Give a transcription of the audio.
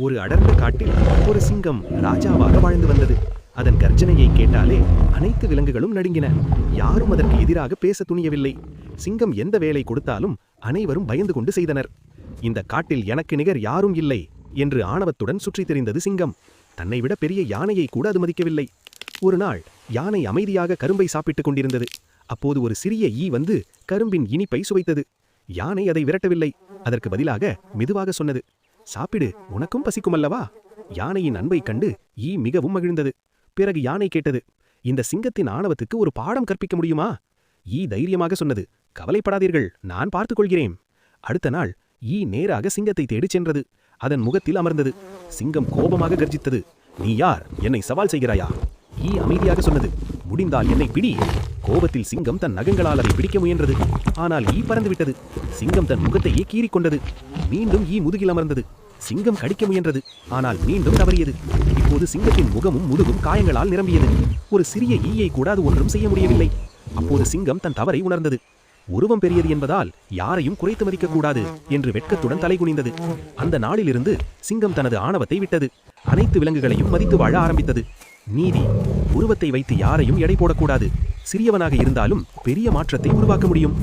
ஒரு அடர்ந்த காட்டில் ஒரு சிங்கம் ராஜாவாக வாழ்ந்து வந்தது. அதன் கர்ஜனையை கேட்டாலே அனைத்து விலங்குகளும் நடுங்கின. யாரும் அதற்கு எதிராக பேச துணியவில்லை. சிங்கம் எந்த வேலை கொடுத்தாலும் அனைவரும் பயந்து கொண்டு செய்தனர். இந்த காட்டில் எனக்கு நிகர் யாரும் இல்லை என்று ஆணவத்துடன் சுற்றித் திரிந்தது சிங்கம். தன்னை விட பெரிய யானையை கூட அது மதிக்கவில்லை. ஒரு நாள் யானை அமைதியாக கரும்பை சாப்பிட்டுக் கொண்டிருந்தது. அப்போது ஒரு சிறிய ஈ வந்து கரும்பின் இனிப்பை சுவைத்தது. யானை அதை விரட்டவில்லை. அதற்கு பதிலாக மெதுவாக சொன்னது, சாப்பிடு, உனக்கும் பசிக்குமல்லவா? யானையின் அன்பை கண்டு ஈ மிகவும் மகிழ்ந்தது. பிறகு யானை கேட்டது, இந்த சிங்கத்தின் ஆணவத்துக்கு ஒரு பாடம் கற்பிக்க முடியுமா? ஈ தைரியமாக சொன்னது, கவலைப்படாதீர்கள், நான் பார்த்துக் கொள்கிறேன். அடுத்த நாள் ஈ நேராக சிங்கத்தை தேடிச் சென்றது. அதன் முகத்தில் அமர்ந்தது. சிங்கம் கோபமாக கர்ஜித்தது, நீ யார்? என்னை சவால் செய்கிறாயா? ஈ அமைதியாக சொன்னது, முடிந்தால் என்னை பிடி. கோபத்தில் சிங்கம் தன் நகங்களால் அதை பிடிக்க முயன்றது. ஆனால் ஈ பறந்துவிட்டது. சிங்கம் தன் முகத்தையே கீறிக்கொண்டது. மீண்டும் ஈ முதுகில் அமர்ந்தது. சிங்கம் கடிக்க முயன்றது. ஆனால் மீண்டும் தவறியது. இப்போது சிங்கத்தின் முகமும் முதுகும் காயங்களால் நிரம்பியது. ஒரு சிறிய ஈயை கூட அது ஒன்றும் செய்ய முடியவில்லை. அப்போது சிங்கம் தன் தவறை உணர்ந்தது. உருவம் பெரியது என்பதால் யாரையும் குறைத்து மதிக்கக்கூடாது என்று வெட்கத்துடன் தலைகுனிந்தது. அந்த நாளிலிருந்து சிங்கம் தனது ஆணவத்தை விட்டது. அனைத்து விலங்குகளையும் மதித்து வாழ ஆரம்பித்தது. நீதி: உருவத்தை வைத்து யாரையும் எடை போடக்கூடாது. சிறியவனாக இருந்தாலும் பெரிய மாற்றத்தை உருவாக்க முடியும்.